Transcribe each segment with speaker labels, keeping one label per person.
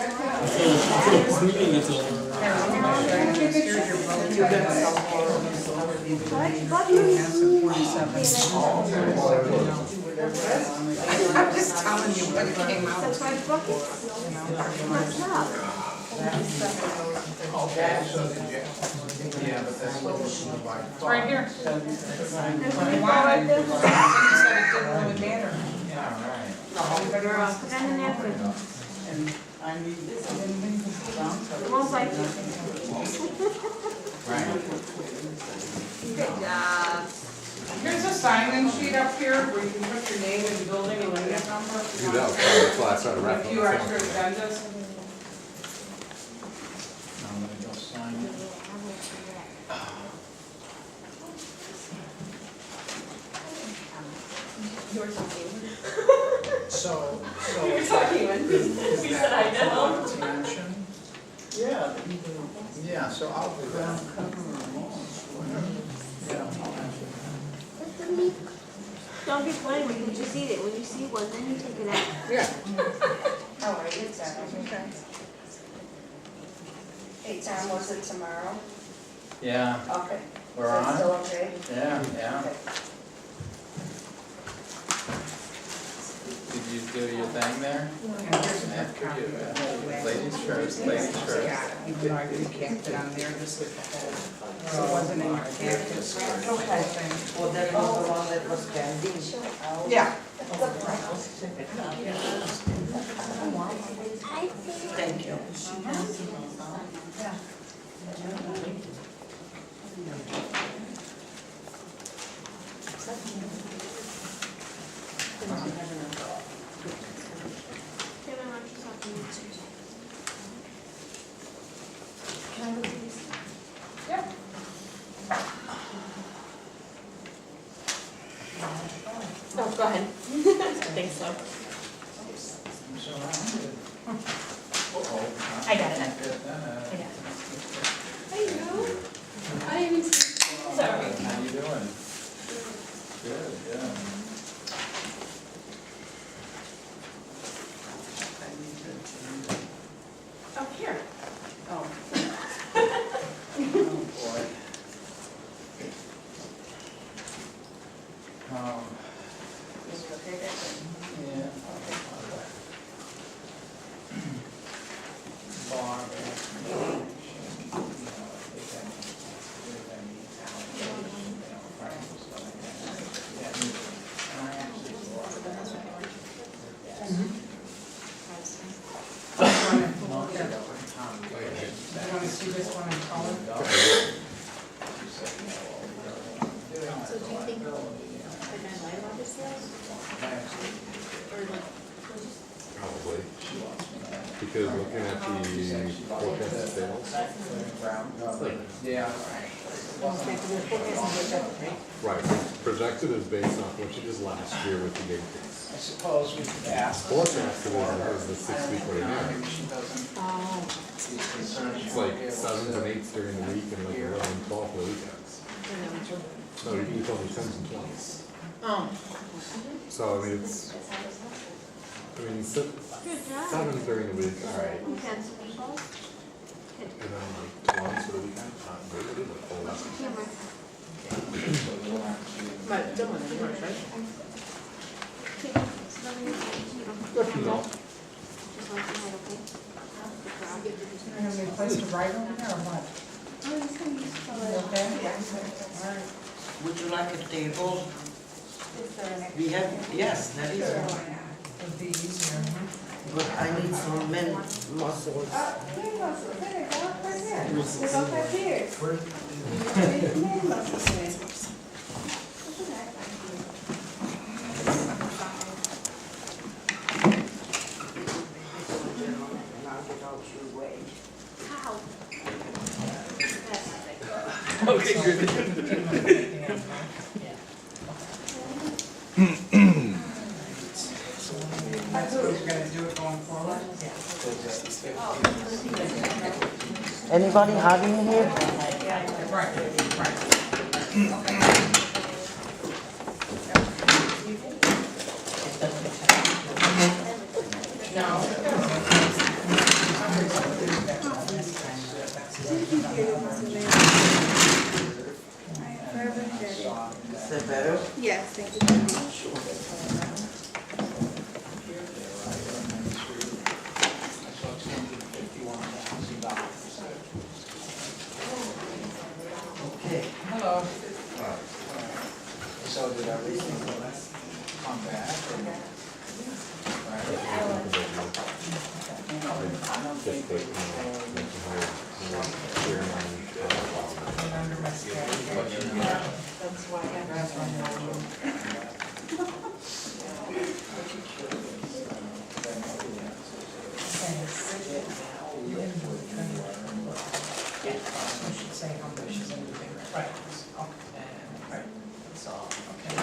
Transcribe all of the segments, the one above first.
Speaker 1: This meeting is over.
Speaker 2: I'm just telling you what came out.
Speaker 3: That's my bucket. What's up?
Speaker 4: Yeah, but that's what was
Speaker 2: Right here.
Speaker 3: There's a big
Speaker 2: Why?
Speaker 3: ball right there.
Speaker 2: You said it didn't really matter.
Speaker 4: Yeah, right.
Speaker 3: Girl, put that in there for
Speaker 2: And I need this.
Speaker 3: it won't bite you.
Speaker 4: Right.
Speaker 3: Good job.
Speaker 2: Here's a sign-in sheet up here where you can put your name and building and unit number.
Speaker 5: Do that, so I started
Speaker 2: A
Speaker 5: wrapping
Speaker 2: few
Speaker 5: up.
Speaker 2: extra agendas.
Speaker 4: I'm gonna go sign it. So.
Speaker 3: You're talking when we said I know.
Speaker 4: Attention. Yeah, yeah, so I'll do that. Yeah.
Speaker 3: Don't be funny when you just eat it. When you see one, then you take it out.
Speaker 4: Yeah.
Speaker 6: Oh, right, it's that, okay. Hey, Tom, was it tomorrow?
Speaker 4: Yeah,
Speaker 6: Okay.
Speaker 4: we're
Speaker 6: So it's
Speaker 4: on.
Speaker 6: still okay?
Speaker 4: Yeah, yeah.
Speaker 6: Okay.
Speaker 4: Did you do your thing there?
Speaker 2: And here's a
Speaker 4: After
Speaker 2: copy
Speaker 4: you,
Speaker 2: of it.
Speaker 4: ladies first, ladies
Speaker 2: Yeah,
Speaker 4: first.
Speaker 2: even though I recapped it on there, this was the whole, so it wasn't any captive
Speaker 6: Okay.
Speaker 2: thing.
Speaker 6: Well, that was the one that was pending.
Speaker 2: Yeah.
Speaker 6: Thank you.
Speaker 2: Yep.
Speaker 3: Oh, go ahead. I think so. I got it. I got it. I even sorry.
Speaker 4: How you doing? Good, yeah.
Speaker 3: Oh, here.
Speaker 2: Oh.
Speaker 4: Boy. Yeah.
Speaker 2: You want to see this one in color?
Speaker 3: So do you think the guy lied about this sales? Or like,
Speaker 5: Probably. Because looking at the forecast sales,
Speaker 4: Yeah.
Speaker 5: right, projected is based off what you did last year with the increase.
Speaker 4: I suppose we could ask.
Speaker 5: Forecasted is the 6-week weighted average.
Speaker 3: oh,
Speaker 5: It's like 7s and 8s during the week and like 11 and 12 for the weekends. No, you told me 10s and 20s.
Speaker 3: oh.
Speaker 5: So, I mean, it's,
Speaker 3: Good job.
Speaker 5: 7s during the week, alright.
Speaker 3: You had some meatballs? Good.
Speaker 5: And then like 12s for the weekend, not really, like full lesson.
Speaker 3: Camera.
Speaker 2: But Dylan, you want to try?
Speaker 5: Good to know.
Speaker 3: Just like you had, okay?
Speaker 2: You have any place to write on there or what? Okay? All right.
Speaker 6: Would you like a table? We have, yes, that is one.
Speaker 2: It'd be easier.
Speaker 6: But I need some men muscles.
Speaker 3: How?
Speaker 5: Okay, good.
Speaker 2: That's what we're gonna do it going forward.
Speaker 6: Anybody having here?
Speaker 2: Right, right.
Speaker 6: Is that better?
Speaker 3: Yes, thank you very much.
Speaker 6: Okay.
Speaker 2: Hello.
Speaker 4: So did everything come back? I don't think
Speaker 5: Just put, mention how, clear on,
Speaker 2: And under my schedule.
Speaker 3: That's why
Speaker 2: That's one more. I should say how much is in the big, right, okay, right, that's all, okay,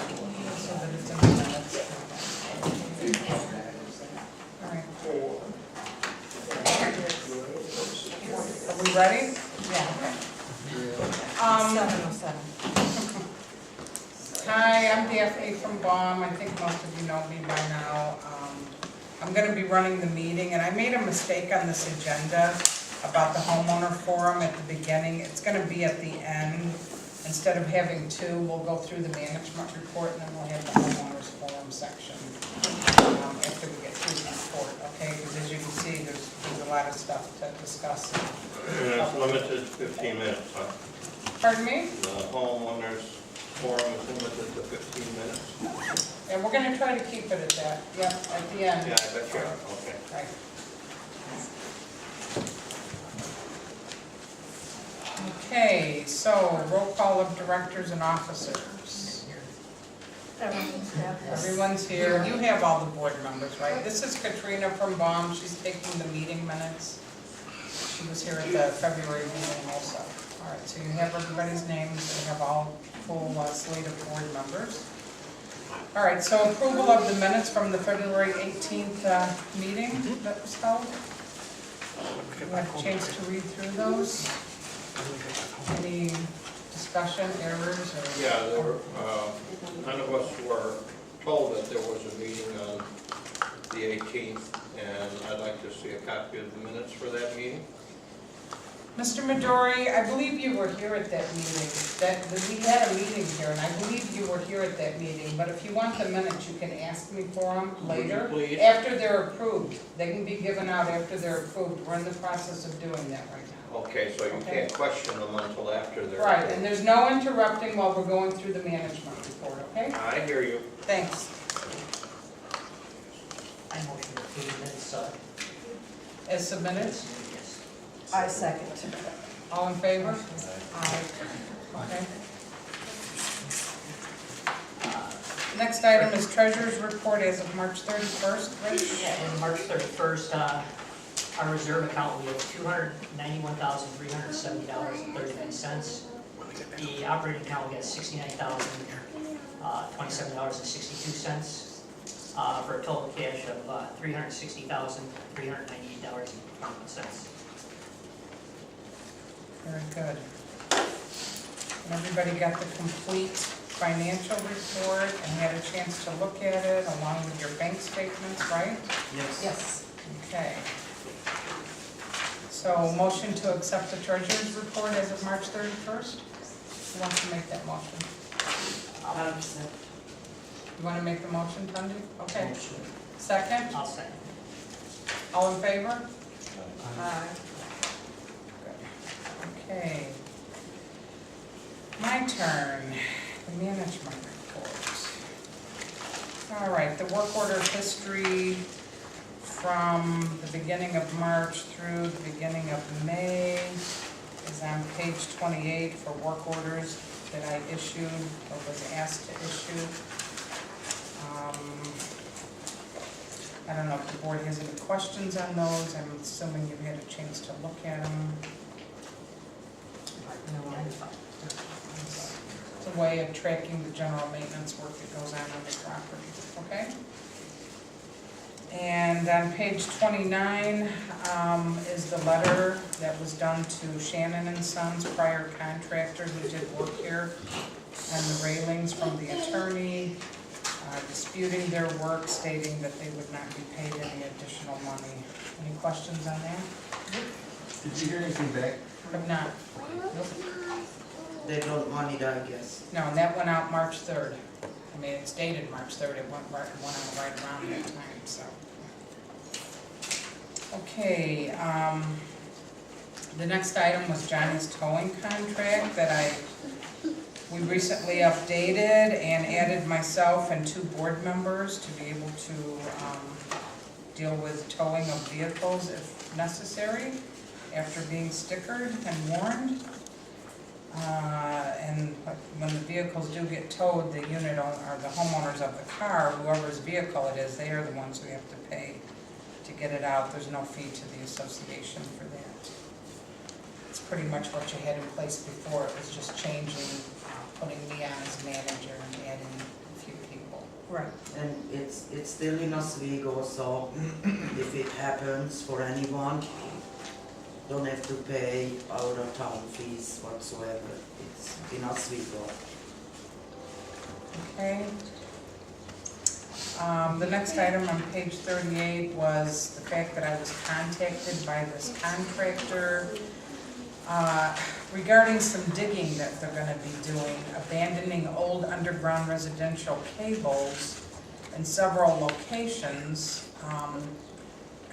Speaker 2: so that it's in the minutes. All right. Are we ready? Yeah, okay. Hi, I'm Daphne from BOM, I think most of you know me by now. I'm gonna be running the meeting, and I made a mistake on this agenda about the homeowner forum at the beginning. It's gonna be at the end. Instead of having two, we'll go through the management report, and then we'll have the homeowners forum section after we get through the report, okay? Because as you can see, there's a lot of stuff to discuss.
Speaker 7: And it's limited to 15 minutes, huh?
Speaker 2: Pardon me?
Speaker 7: The homeowners forum is limited to 15 minutes?
Speaker 2: And we're gonna try to keep it at that, yep, at the end.
Speaker 7: Yeah, I bet you are, okay.
Speaker 2: Right. Okay, so roll call of directors and officers. Everyone's here. You have all the board members, right? This is Katrina from BOM. She's taking the meeting minutes. She was here at the February meeting also. All right, so you have everybody's names. You have all full slate of board members. All right, so approval of the minutes from the February 18th meeting that was held. You have a chance to read through those. Any discussion, errors, or?
Speaker 7: Yeah, there were, none of us were told that there was a meeting on the 18th, and I'd like to see a copy of the minutes for that meeting.
Speaker 2: Mr. Midori, I believe you were here at that meeting. We had a meeting here, and I believe you were here at that meeting, but if you want the minutes, you can ask me for them later.
Speaker 7: Would you please?
Speaker 2: After they're approved. They can be given out after they're approved. We're in the process of doing that right now.
Speaker 7: Okay, so you can't question them until after they're...
Speaker 2: Right, and there's no interrupting while we're going through the management report, okay?
Speaker 7: I hear you.
Speaker 2: Thanks.
Speaker 8: I motion to approve the minutes,
Speaker 2: As submitted?
Speaker 8: yes.
Speaker 2: I second. All in favor? Aye. Okay. Next item is treasurer's report as of March 31st. Rich?
Speaker 8: Yeah, and March 31st, our reserve account, we have $291,370.39. The operating account, we got $69,027.62, for a total cash of $360,398.21.
Speaker 2: Very good. And everybody got the complete financial report and had a chance to look at it along with your bank statements, right?
Speaker 8: Yes.
Speaker 2: Yes. Okay. So motion to accept the treasurer's report as of March 31st? Who wants to make that motion? You want to make the motion, Tunde? Okay. Second?
Speaker 8: I'll second.
Speaker 2: All in favor? Aye. Okay. My turn, the management report. All right, the work order history from the beginning of March through the beginning of May is on page 28 for work orders that I issued or was asked to issue. I don't know if the board has any questions on those. I'm assuming you've had a chance to look at them. It's a way of tracking the general maintenance work that goes on the property, okay? And on page 29 is the letter that was done to Shannon and Sons, prior contractor who did work here, and the railings from the attorney, disputing their work, stating that they would not be paid any additional money. Any questions on that?
Speaker 5: Did you hear anything back?
Speaker 2: Have not.
Speaker 6: They don't want it, I guess.
Speaker 2: No, and that went out March 3rd. I mean, it's dated March 3rd, it went out right around that time, so. Okay, the next item was Johnny's towing contract that we recently updated and added myself and 2 board members to be able to deal with towing of vehicles if necessary after being stickered and warned. And when the vehicles do get towed, the unit owner, or the homeowners of the car, whoever's vehicle it is, they are the ones who have to pay to get it out. There's no fee to the association for that. It's pretty much what you had in place before. It was just changing, putting me on as manager and adding a few people.
Speaker 3: Right.
Speaker 6: And it's still in Oswego, so if it happens for anyone, don't have to pay out of town fees whatsoever. It's in Oswego.
Speaker 2: Okay. The next item on page 38 was the fact that I was contacted by this contractor regarding some digging that they're gonna be doing, abandoning old underground residential cables in several locations.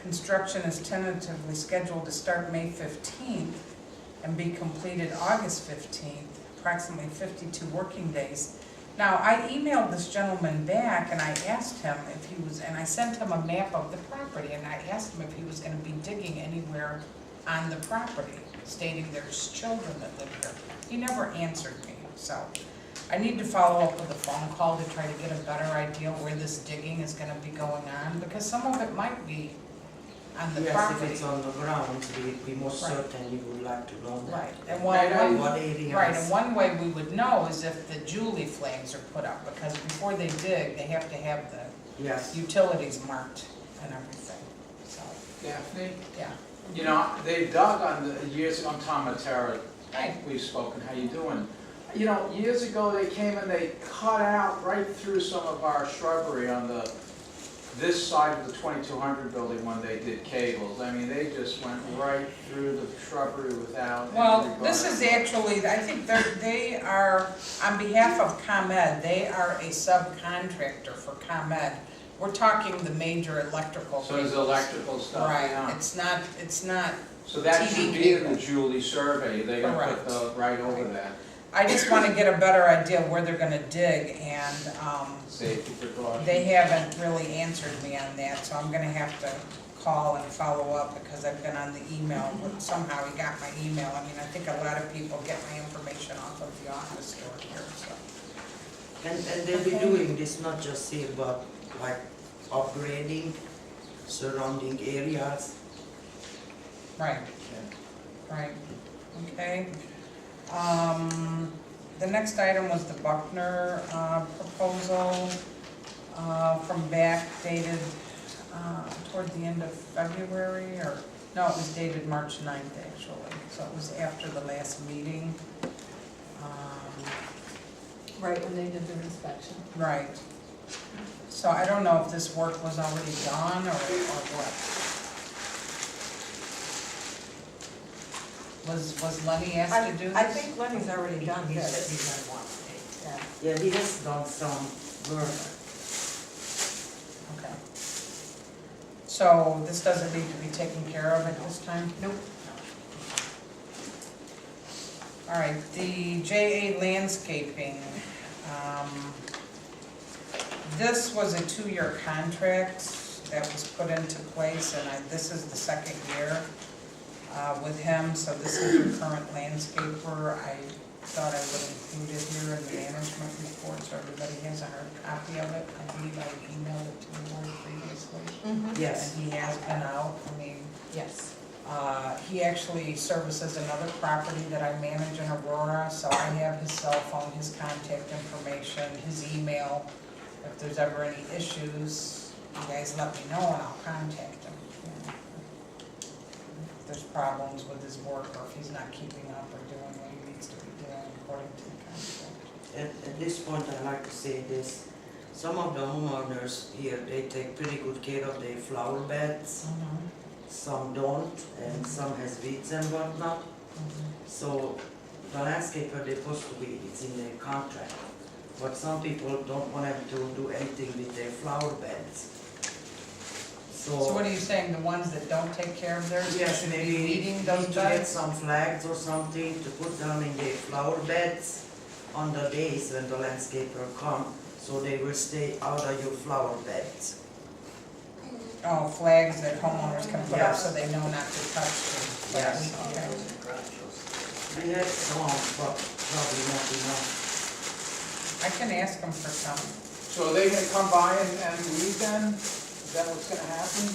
Speaker 2: Construction is tentatively scheduled to start May 15th and be completed August 15th, approximately 52 working days. Now, I emailed this gentleman back and I asked him if he was, and I sent him a map of the property, and I asked him if he was gonna be digging anywhere on the property, stating there's children that live here. He never answered me, so I need to follow up with a phone call to try to get a better idea where this digging is gonna be going on, because some of it might be on the
Speaker 6: Yes,
Speaker 2: property.
Speaker 6: if it's on the ground, we most
Speaker 2: Right.
Speaker 6: certainly would like to know that.
Speaker 2: Right, and
Speaker 6: What
Speaker 2: one,
Speaker 6: areas?
Speaker 2: right, and one way we would know is if the Julie flags are put up, because before they dig, they have to have the
Speaker 6: Yes.
Speaker 2: utilities marked and everything, so,
Speaker 4: Daphne,
Speaker 2: yeah.
Speaker 4: you know, they dug on the, years ago, I'm Tom Matera,
Speaker 2: Hey,
Speaker 4: we've spoken, how you doing? You know, years ago, they came and they cut out right through some of our shrubbery on this side of the 2200 building when they did cables. I mean, they just went right through the shrubbery without any
Speaker 2: well,
Speaker 4: regard.
Speaker 2: this is actually, I think they are, on behalf of ComEd, they are a subcontractor for ComEd. We're talking the major electrical.
Speaker 4: So there's electrical stuff,
Speaker 2: Right,
Speaker 4: yeah.
Speaker 2: it's not,
Speaker 4: So that
Speaker 2: TV
Speaker 4: should be in the
Speaker 2: cable.
Speaker 4: Julie survey, they're gonna
Speaker 2: Correct.
Speaker 4: put the, right over that,
Speaker 2: I just wanna get a better idea where they're gonna dig, and,
Speaker 4: safety precautions.
Speaker 2: they haven't really answered me on that, so I'm gonna have to call and follow up, because I've been on the email, but somehow he got my email. I mean, I think a lot of people get my information off of the office store here, so.
Speaker 6: And they'll be
Speaker 2: Okay.
Speaker 6: doing this not just here, but like upgrading surrounding areas.
Speaker 2: Right, right, okay. The next item was the Buckner proposal from back dated toward the end of February, or, no, it was dated March 9th actually, so it was after the last meeting.
Speaker 3: Right, when they did their inspection.
Speaker 2: Right. So I don't know if this work was already done or what. Was Lenny asked to do this?
Speaker 8: I think Lenny's already done
Speaker 6: He
Speaker 8: this.
Speaker 6: said he's
Speaker 8: done one. Yeah.
Speaker 6: Yeah, he has done some work.
Speaker 2: Okay. So this doesn't need to be taken care of at this time?
Speaker 8: Nope.
Speaker 2: All right, the JA Landscaping. This was a 2-year contract that was put into place, and this is the 2nd year with him, so this is your current landscaper. I thought I would include it here in the management report, so everybody has a hard copy of it. I believe I emailed it to the board previously.
Speaker 6: Yes.
Speaker 2: And he has been out, I mean,
Speaker 8: Yes.
Speaker 2: he actually services another property that I manage in Aurora, so I have his cell phone, his contact information, his email. If there's ever any issues, you guys let me know and I'll contact him. If there's problems with his work, or if he's not keeping up or doing what he needs to be doing according to the contract.
Speaker 6: At this point, I'd like to say this. Some of the homeowners here, they take pretty good care of their flower beds. Some don't, and some has weeds and whatnot. So the landscaper, they're supposed to be, it's in their contract. But some people don't want them to do anything with their flower beds.
Speaker 2: So what are you saying, the ones that don't take care of theirs,
Speaker 6: Yes,
Speaker 2: should be
Speaker 6: maybe
Speaker 2: weeding
Speaker 6: need
Speaker 2: those
Speaker 6: to get
Speaker 2: beds?
Speaker 6: some flags or something to put down in their flower beds on the days when the landscaper come, so they will stay out of your flower beds.
Speaker 2: Oh, flags that homeowners can put up
Speaker 6: Yes.
Speaker 2: so they know not to touch them.
Speaker 6: Yes.
Speaker 2: Okay.
Speaker 6: We had some, but probably not enough.
Speaker 2: I can ask them for some.
Speaker 4: So are they gonna come by and weed then? Is that what's gonna happen?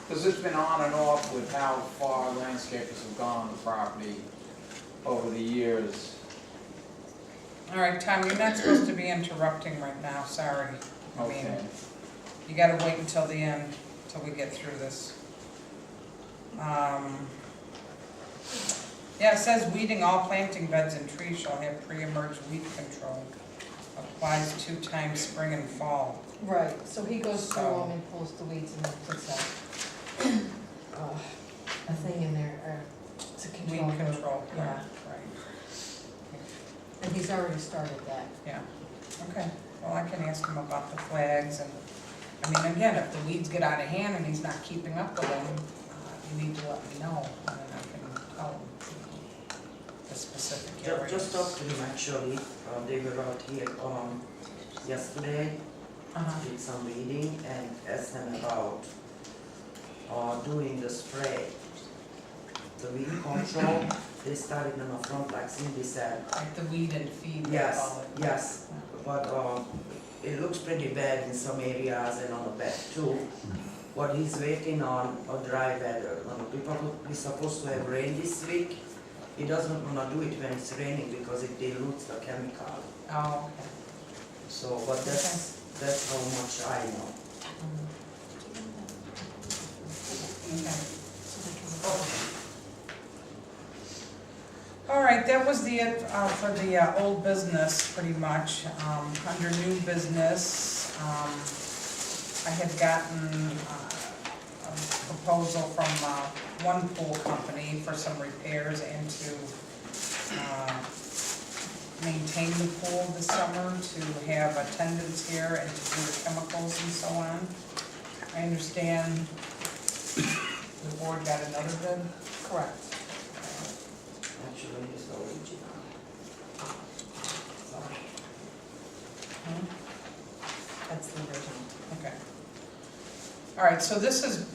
Speaker 4: Because it's been on and off with how far landscapers have gone on the property over the years.
Speaker 2: All right, Tom, you're not supposed to be interrupting right now, sorry. I mean,
Speaker 4: Okay.
Speaker 2: you gotta wait until the end, till we get through this. Yeah, it says weeding all planting beds and trees shall have pre-emerge weed control. Applies 2 times spring and fall.
Speaker 9: Right, so he goes through
Speaker 2: So-
Speaker 9: them and pulls the weeds and then puts a thing in there, to control.
Speaker 2: Weed control,
Speaker 9: Yeah,
Speaker 2: right,
Speaker 9: and he's already started that.
Speaker 2: yeah. Okay, well, I can ask him about the flags and, I mean, again, if the weeds get out of hand and he's not keeping up with them, you need to let me know, and then I can tell him the specific areas.
Speaker 6: Just talk to them actually, they were out here, yesterday, did some reading and asked them about, doing the spray. The weed control, they started on the front like Cindy said.
Speaker 2: Like the weed and feed, they
Speaker 6: Yes,
Speaker 2: call it.
Speaker 6: yes, but, it looks pretty bad in some areas and on the back too. What he's waiting on a dry weather, we're probably supposed to have rain this week. He doesn't wanna do it when it's raining because it dilutes the chemical.
Speaker 2: Oh, okay.
Speaker 6: So, but that's how much I know.
Speaker 2: Okay. All right, that was the, for the old business, pretty much. Under new business, I had gotten a proposal from one pool company for some repairs and to maintain the pool this summer, to have attendants here and to do the chemicals and so on. I understand the board got another bid?
Speaker 9: Correct.
Speaker 6: Actually, it's the original. Sorry.
Speaker 9: That's the original.
Speaker 2: Okay. All right, so this is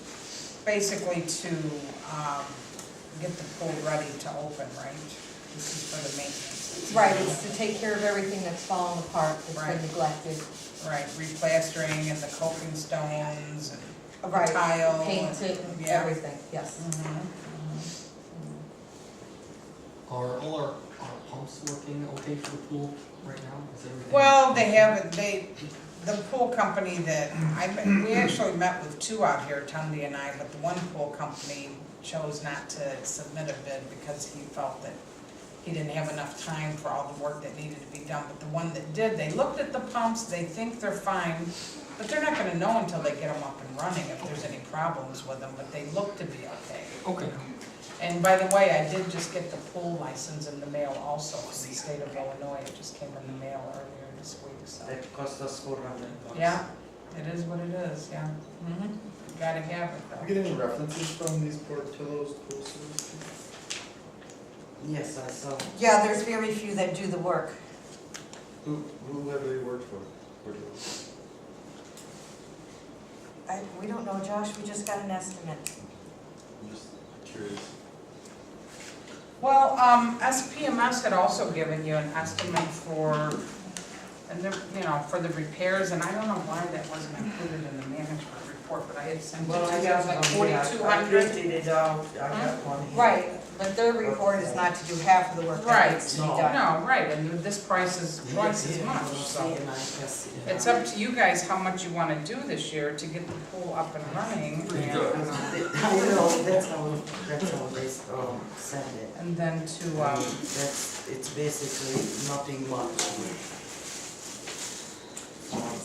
Speaker 2: basically to get the pool ready to open, right? This is for the maintenance.
Speaker 9: Right, it's to take care of everything that's fallen apart, that's
Speaker 2: Right.
Speaker 9: been neglected.
Speaker 2: Right, replastering and the coping stones and
Speaker 9: Right,
Speaker 2: tile.
Speaker 9: paint it and
Speaker 2: Yeah.
Speaker 9: everything, yes.
Speaker 1: Are all our pumps working okay for the pool right now? Is everything?
Speaker 2: Well, they haven't, the pool company that, we actually met with 2 out here, Tunde and I, but the one pool company chose not to submit a bid because he felt that he didn't have enough time for all the work that needed to be done. But the one that did, they looked at the pumps, they think they're fine, but they're not gonna know until they get them up and running if there's any problems with them, but they look to be okay.
Speaker 1: Okay.
Speaker 2: And by the way, I did just get the pool license in the mail also from the state of Illinois. It just came in the mail earlier this week, so.
Speaker 6: That cost us $400.
Speaker 2: Yeah, it is what it is, yeah. Gotta have it
Speaker 10: Have
Speaker 2: though.
Speaker 10: you get any references from these Portillo's pool service?
Speaker 6: Yes, I saw.
Speaker 9: Yeah, there's very few that do the work.
Speaker 10: Who have they worked for? Portillo's?
Speaker 9: We don't know, Josh, we just got an estimate.
Speaker 10: I'm just curious.
Speaker 2: Well, SPMS had also given you an estimate for, and the, for the repairs, and I don't know why that wasn't included in the management report, but I had sent it
Speaker 6: Well,
Speaker 2: to
Speaker 6: I
Speaker 2: you, it
Speaker 6: got
Speaker 2: was like
Speaker 6: one here. I
Speaker 2: 4,200.
Speaker 6: printed it out, I got one here.
Speaker 9: Right, but their report is not to do half of the work that
Speaker 2: Right,
Speaker 9: needs to be
Speaker 6: No.
Speaker 9: done.
Speaker 2: no, right, and this price is twice as much, so.
Speaker 6: And I guess it-
Speaker 2: It's up to you guys how much you wanna do this year to get the pool up and running,
Speaker 1: Pretty
Speaker 2: and,
Speaker 1: good.
Speaker 6: I know, that's how they, send it.
Speaker 2: and then to,
Speaker 6: It's basically nothing much.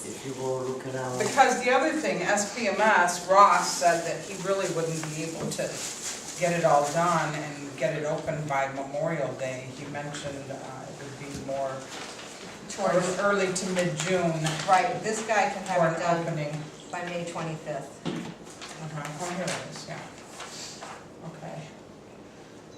Speaker 6: If you go look around.
Speaker 2: because the other thing, SPMS, Ross said that he really wouldn't be able to get it all done and get it open by Memorial Day. He mentioned it would be more
Speaker 9: Towards,
Speaker 2: early to mid-June
Speaker 9: right, this guy can
Speaker 2: for
Speaker 9: have it
Speaker 2: an
Speaker 9: done
Speaker 2: opening.
Speaker 9: by May 25th.
Speaker 2: Oh, here it is, yeah. Okay.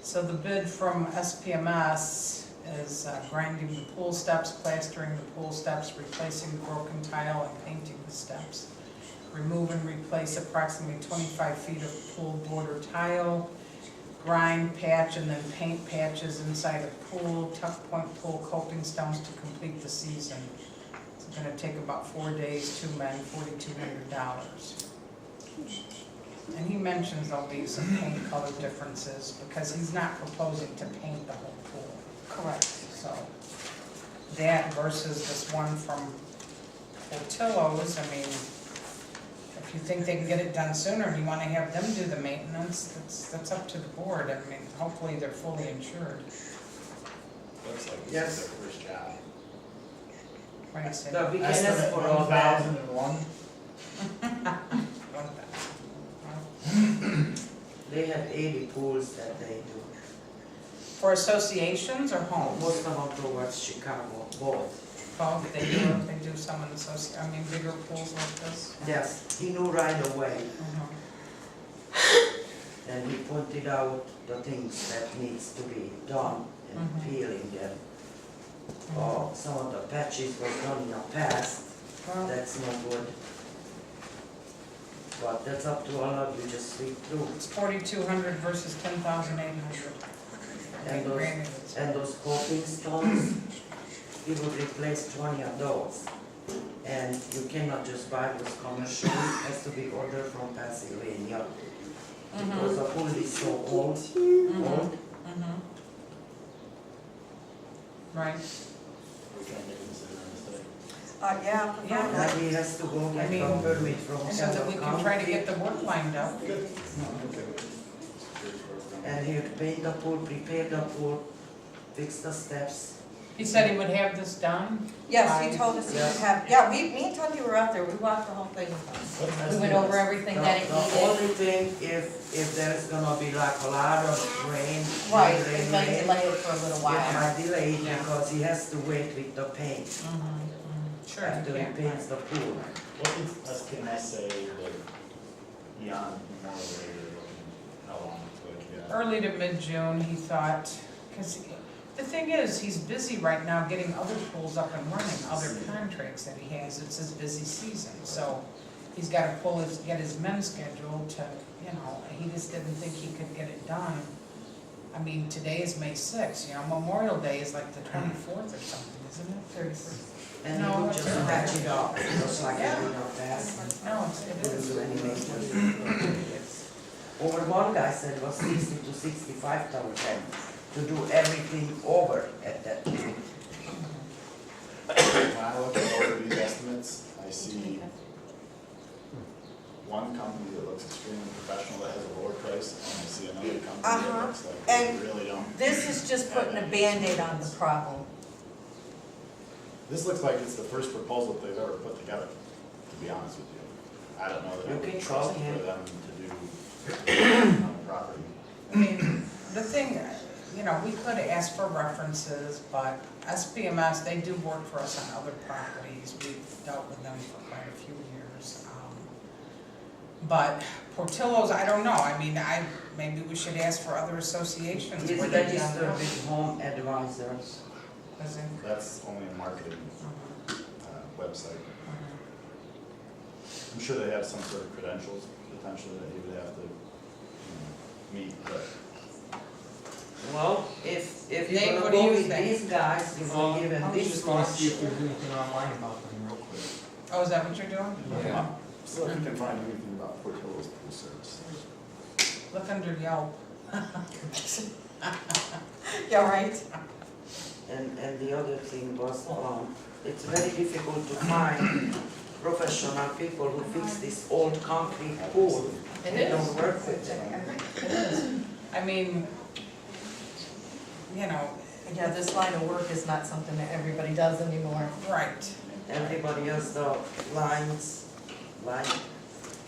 Speaker 2: So the bid from SPMS is grinding the pool steps, plastering the pool steps, replacing the broken tile and painting the steps. Remove and replace approximately 25 feet of pool border tile, grind, patch, and then paint patches inside a pool, tuck point pool coping stones to complete the season. It's gonna take about 4 days, 2 men, $4,200. And he mentions there'll be some paint color differences because he's not proposing to paint the whole pool.
Speaker 9: Correct.
Speaker 2: So that versus this one from Portillo's, I mean, if you think they can get it done sooner and you wanna have them do the maintenance, that's up to the board. I mean, hopefully they're fully insured.
Speaker 10: Looks like this
Speaker 6: Yes.
Speaker 10: is their first job.
Speaker 2: What do you say?
Speaker 6: The weekend for all that.
Speaker 10: 1,001?
Speaker 6: They have 80 pools that they do.
Speaker 2: For associations or homes?
Speaker 6: Most of them towards Chicago, both.
Speaker 2: Both, they do some in bigger pools like this?
Speaker 6: Yes, he knew right away,
Speaker 2: Mhm.
Speaker 6: and he pointed out the things that needs to be done and
Speaker 2: Mhm.
Speaker 6: peeling them. Oh, some of the patches were done in the past,
Speaker 2: Well,
Speaker 6: that's no good. But that's up to all of you, just read through.
Speaker 2: it's 4,200 versus 10,800.
Speaker 6: And those coping stones, he would replace 20 of those. And you cannot just buy those commercially, it has to be ordered from Pennsylvania. Because the pool is so old, old.
Speaker 2: Right.
Speaker 10: We can't make a decision on this today.
Speaker 9: Yeah.
Speaker 2: Yeah.
Speaker 6: Now he has to go get
Speaker 2: I
Speaker 6: a
Speaker 2: mean,
Speaker 6: permit from
Speaker 2: So that we can try to get
Speaker 6: County.
Speaker 2: the work lined up.
Speaker 6: And he would paint the pool, prepare the pool, fix the steps.
Speaker 2: He said he would have this done?
Speaker 9: Yes, he told us he would have, yeah, me and Tony were out there, we walked the whole thing. We went over everything that it
Speaker 6: The
Speaker 9: needed.
Speaker 6: only thing, if there's gonna be like a lot of rain,
Speaker 9: Right,
Speaker 6: rain,
Speaker 9: it might
Speaker 6: rain,
Speaker 9: delay it for a little
Speaker 6: it
Speaker 9: while.
Speaker 6: might delay it
Speaker 2: Yeah.
Speaker 6: because he has to wait with the paint
Speaker 2: Sure,
Speaker 6: after
Speaker 2: you
Speaker 6: he
Speaker 2: can.
Speaker 6: paints the pool.
Speaker 10: What did SPMS say that beyond Memorial Day, you're looking, how long it's going to be?
Speaker 2: Early to mid-June, he thought, because the thing is, he's busy right now getting other pools up and running, other contracts that he has, it's his busy season, so he's gotta get his men scheduled to, he just didn't think he could get it done. I mean, today is May 6th, Memorial Day is like the 24th or something, isn't it? 31st?
Speaker 6: And he
Speaker 2: No,
Speaker 6: would
Speaker 2: that's
Speaker 6: just
Speaker 2: not
Speaker 6: patch
Speaker 2: bad.
Speaker 6: it up, just like
Speaker 2: Yeah.
Speaker 6: he did up past.
Speaker 2: No, it
Speaker 6: Didn't
Speaker 2: is.
Speaker 6: do any maintenance. Over one guy said it was 60 to 65,000 to do everything over at that time.
Speaker 10: When I look at both of these estimates, I see one company that looks extremely professional that has a lower price, and I see another company that looks like they
Speaker 9: And
Speaker 10: really don't.
Speaker 9: This is just putting a Band-Aid on the problem.
Speaker 10: This looks like it's the first proposal they've ever put together, to be honest with you. I don't know that I
Speaker 6: You
Speaker 10: would
Speaker 6: can
Speaker 10: trust
Speaker 6: call him.
Speaker 10: for them to do on the property.
Speaker 2: I mean, the thing, we could ask for references, but SPMS, they do work for us on other properties. We've dealt with them for quite a few years. But Portillo's, I don't know. I mean, maybe we should ask for other associations.
Speaker 6: He's
Speaker 2: where they've done
Speaker 6: registered
Speaker 2: that.
Speaker 6: with Home Advisors.
Speaker 2: Is it?
Speaker 10: That's only a marketing website.
Speaker 2: Mhm.
Speaker 10: I'm sure they have some sort of credentials potentially that you would have to meet, but
Speaker 6: Well, if
Speaker 2: Dave,
Speaker 6: you're
Speaker 2: what
Speaker 6: gonna
Speaker 2: do
Speaker 6: go
Speaker 2: you
Speaker 6: with
Speaker 2: think?
Speaker 6: these guys, you will give
Speaker 1: I
Speaker 6: them
Speaker 1: was
Speaker 6: this
Speaker 1: just gonna see if
Speaker 6: much.
Speaker 1: there's anything online about them real quick.
Speaker 2: Oh, is that what you're doing?
Speaker 1: Yeah.
Speaker 10: so if you can find anything about Portillo's pool service.
Speaker 2: Look under Yelp.
Speaker 9: Yeah, right.
Speaker 6: And the other thing was, it's very difficult to find professional people who fix this old concrete pool.
Speaker 2: It
Speaker 6: They
Speaker 2: is.
Speaker 6: don't work with them.
Speaker 2: It is. I mean,
Speaker 9: Yeah, this line of work is not something that everybody does anymore.
Speaker 2: right.
Speaker 6: Everybody has the lines, line,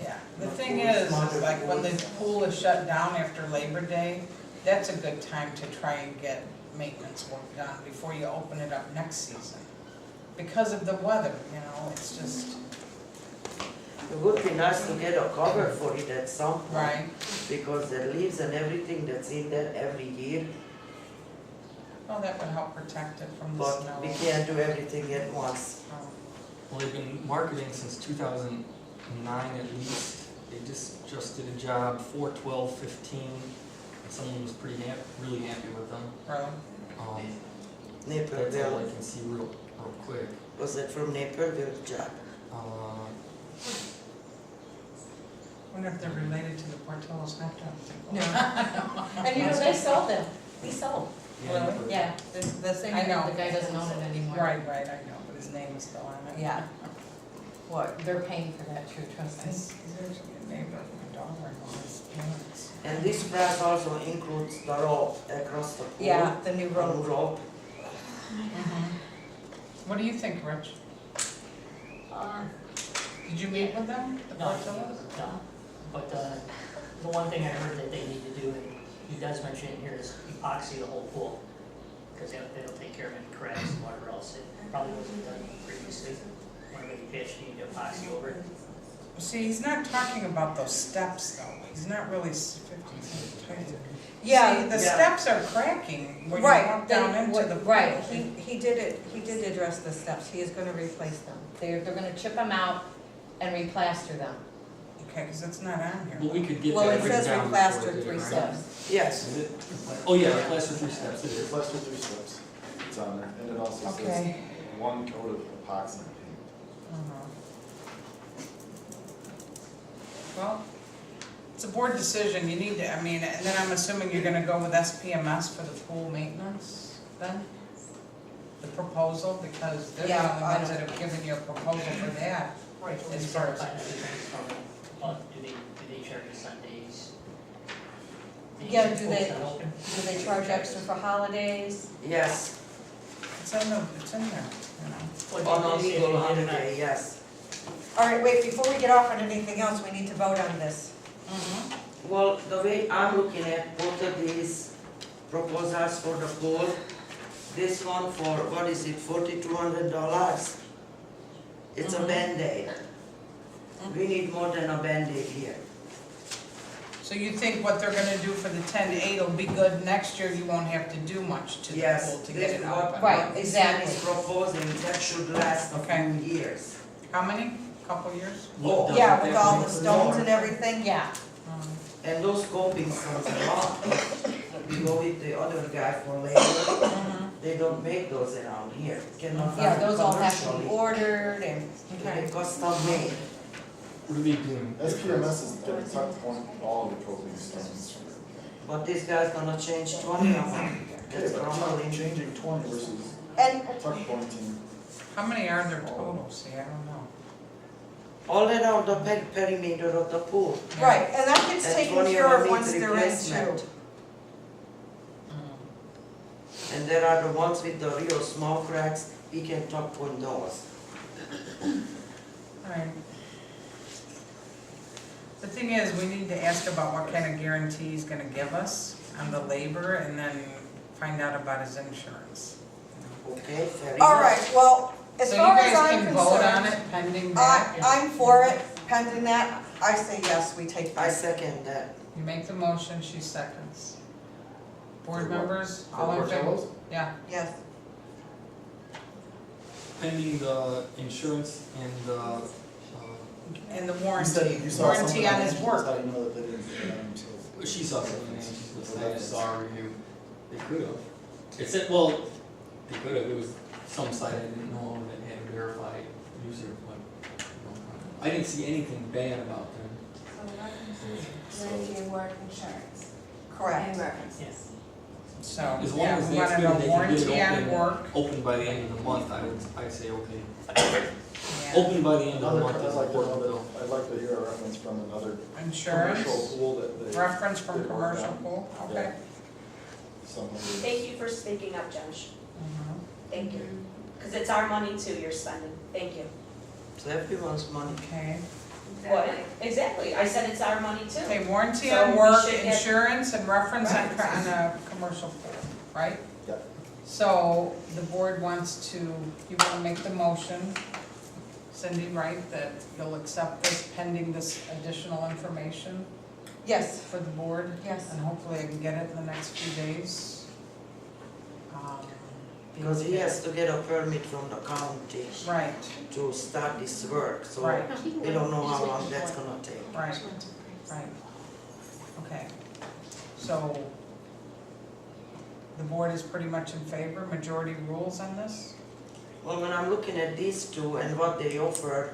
Speaker 2: Yeah, the thing is like when the pool is shut down after Labor Day, that's a good time to try and get maintenance work done before you open it up next season. Because of the weather, you know, it's just,
Speaker 6: It would be nice to get a cover for it at some point.
Speaker 2: right.
Speaker 6: Because the leaves and everything that's in there every year,
Speaker 2: Well, that would help protect it from the
Speaker 6: but
Speaker 2: snow.
Speaker 6: we can't do everything at once.
Speaker 1: Well, they've been marketing since 2009 at least. They just did a job 4/12/15, and someone was really happy with them.
Speaker 2: Really?
Speaker 1: That's all I
Speaker 6: Naperville,
Speaker 1: can see real quick.
Speaker 6: was it from Naperville job?
Speaker 2: Wonder if they're related to the Portillo's hot dog thing.
Speaker 9: No. And you know, they sold them, he sold,
Speaker 1: Yeah,
Speaker 2: Really?
Speaker 9: yeah, the same,
Speaker 2: I know.
Speaker 9: the guy doesn't own it anymore.
Speaker 2: Right, I know, but his name is still on it.
Speaker 9: Yeah. What, they're paying for that too, trust me.
Speaker 2: He's actually a neighbor of my daughter-in-law, his parents.
Speaker 6: And this price also includes the rope across the pool.
Speaker 9: Yeah, the new
Speaker 6: New
Speaker 9: road.
Speaker 6: rope.
Speaker 2: What do you think, Rich? Did you meet with them, the
Speaker 8: No,
Speaker 2: Portillo's?
Speaker 8: no, but the one thing I heard that they need to do, and you guys mentioned it here, is epoxy the whole pool. Because they'll take care of any cracks and whatever else, it probably wasn't done previously. Whenever you pitch, you need to epoxy over it.
Speaker 2: See, he's not talking about those steps though, he's not really 50 feet tight.
Speaker 9: Yeah,
Speaker 2: See, the
Speaker 6: yeah.
Speaker 2: steps are cracking when you
Speaker 9: Right,
Speaker 2: walk down
Speaker 9: they,
Speaker 2: into the.
Speaker 9: right,
Speaker 2: pool.
Speaker 9: he did address the steps, he is gonna replace them. They're gonna chip them out and replaster them.
Speaker 2: Okay, because it's not on here.
Speaker 1: Well, we could get
Speaker 9: Well,
Speaker 1: that
Speaker 9: it
Speaker 1: written
Speaker 9: says
Speaker 1: down
Speaker 9: replaster
Speaker 1: before they
Speaker 9: 3
Speaker 1: do it, right?
Speaker 9: steps.
Speaker 6: Yes.
Speaker 10: Is it?
Speaker 1: Oh, yeah, replaster 3 steps, it
Speaker 10: It's
Speaker 1: is.
Speaker 10: less than 3 steps. It's on there, and it also says
Speaker 2: Okay.
Speaker 10: 1 coat of epoxy paint.
Speaker 2: Uh-huh. Well, it's a board decision, you need to, I mean, and then I'm assuming you're gonna go with SPMS for the pool maintenance then? The proposal, because they're the
Speaker 9: Yeah,
Speaker 2: only
Speaker 9: I
Speaker 2: ones
Speaker 9: don't-
Speaker 2: that have given you a proposal for that.
Speaker 8: Right, so we
Speaker 2: As
Speaker 8: start
Speaker 2: far as-
Speaker 8: finding things from, do they charge us Sundays?
Speaker 9: Yeah,
Speaker 8: Days
Speaker 9: do
Speaker 8: the
Speaker 9: they-
Speaker 8: pool's not open?
Speaker 9: Do they charge extra for holidays?
Speaker 6: Yes,
Speaker 2: It's in there, you know.
Speaker 8: What
Speaker 6: on a
Speaker 8: days, if
Speaker 6: legal
Speaker 8: you did it
Speaker 6: holiday, yes.
Speaker 9: All right, wait, before we get off on anything else, we need to vote on this.
Speaker 6: Well, the way I'm looking at both of these proposals for the pool, this one for, what is it, $4,200? It's a Band-Aid. We need more than a Band-Aid here.
Speaker 2: So you think what they're gonna do for the 10-8 will be good, next year you won't have to do much to the
Speaker 6: Yes,
Speaker 2: pool to
Speaker 6: this
Speaker 2: get
Speaker 6: is
Speaker 2: it
Speaker 6: what,
Speaker 2: open?
Speaker 9: Right,
Speaker 6: what this
Speaker 9: exactly.
Speaker 6: man is proposing, that should last a
Speaker 2: Okay.
Speaker 6: few years.
Speaker 2: How many? Couple years?
Speaker 6: Oh,
Speaker 1: Doesn't
Speaker 9: Yeah,
Speaker 1: that
Speaker 9: with all
Speaker 1: make
Speaker 9: the
Speaker 1: sense?
Speaker 9: stones and everything, yeah.
Speaker 6: And those coping stones are not, we go with the other guy for labor, they don't make those around here, cannot
Speaker 9: Yeah,
Speaker 6: find
Speaker 9: those all have to be
Speaker 6: commercially.
Speaker 9: ordered and,
Speaker 6: They're custom made.
Speaker 1: What are they doing?
Speaker 10: SPMS is gonna tuck point all of the coping stones.
Speaker 6: But this guy's gonna change 20 of them. That's
Speaker 10: Okay, but
Speaker 6: normally,
Speaker 10: changing 20 versus
Speaker 9: and,
Speaker 10: tuck pointing.
Speaker 2: How many are there total? See, I don't know.
Speaker 6: all around the perimeter of the pool.
Speaker 9: right, and that gets
Speaker 6: And
Speaker 9: taken
Speaker 6: 20
Speaker 9: care
Speaker 6: of
Speaker 9: of
Speaker 6: them
Speaker 9: once
Speaker 6: need
Speaker 9: they're in
Speaker 6: replacement.
Speaker 9: too.
Speaker 6: And there are the ones with the real small cracks, we can tuck point those.
Speaker 2: Alright. The thing is, we need to ask about what kind of guarantee he's gonna give us on the labor and then find out about his insurance.
Speaker 6: Okay, fair enough.
Speaker 9: All right, well, as far as
Speaker 2: So
Speaker 9: I'm
Speaker 2: you guys can vote on
Speaker 9: concerned,
Speaker 2: it pending that?
Speaker 9: I'm for it, pending that, I say yes, we take
Speaker 6: I
Speaker 9: that.
Speaker 6: second that.
Speaker 2: You make the motion, she seconds. Board
Speaker 10: For what?
Speaker 2: members,
Speaker 10: For
Speaker 2: all in favor?
Speaker 10: Portillo's?
Speaker 2: Yeah,
Speaker 9: Yes,
Speaker 1: Pending the insurance and the,
Speaker 2: and the
Speaker 10: You
Speaker 2: warranty,
Speaker 10: said you saw
Speaker 2: warranty
Speaker 10: something
Speaker 2: on his
Speaker 10: Angie's,
Speaker 2: work.
Speaker 10: how do you know that they didn't do that themselves?
Speaker 1: she saw something and she's listening, I just saw a review. They could have. It said, well, they could have, it was some site I didn't know that had a verified user, but I didn't see anything bad about them.
Speaker 3: So warranty and work insurance.
Speaker 9: correct.
Speaker 3: And references.
Speaker 2: So,
Speaker 1: As long
Speaker 2: yeah,
Speaker 1: as
Speaker 2: we
Speaker 1: they
Speaker 2: wanted
Speaker 1: explain
Speaker 2: a
Speaker 1: they can
Speaker 2: warranty
Speaker 1: get
Speaker 2: on
Speaker 1: it
Speaker 2: work.
Speaker 1: open by the end of the month, I'd say okay.
Speaker 2: Yeah.
Speaker 1: Open by the end of the
Speaker 10: Another,
Speaker 1: month is important though.
Speaker 10: I'd like to hear a reference from another
Speaker 2: Insurance,
Speaker 10: commercial pool that they.
Speaker 2: reference from
Speaker 10: they work
Speaker 2: commercial
Speaker 10: on.
Speaker 2: pool, okay.
Speaker 10: Yeah. Someone who-
Speaker 11: Thank you for speaking up, Josh.
Speaker 2: Mhm.
Speaker 11: Thank you. Because it's our money too you're spending. Thank you.
Speaker 6: It's everyone's money.
Speaker 2: Okay,
Speaker 11: What? Exactly, I said it's our money too.
Speaker 2: Okay, warranty
Speaker 11: So
Speaker 2: on
Speaker 11: we
Speaker 2: work,
Speaker 11: should get-
Speaker 2: insurance, and reference on,
Speaker 11: Right.
Speaker 2: on a commercial pool, right?
Speaker 10: Yep.
Speaker 2: So the board wants to, you wanna make the motion, Cindy, right, that you'll accept this pending this additional information
Speaker 9: Yes,
Speaker 2: for the board?
Speaker 9: yes.
Speaker 2: And hopefully I can get it in the next few days.
Speaker 6: Because he has to get a permit from the county
Speaker 2: Right,
Speaker 6: to start this work, so
Speaker 2: right,
Speaker 6: we don't know how long that's gonna take.
Speaker 2: right, right. Okay, so the board is pretty much in favor, majority rules on this?
Speaker 6: Well, when I'm looking at these two and what they offer,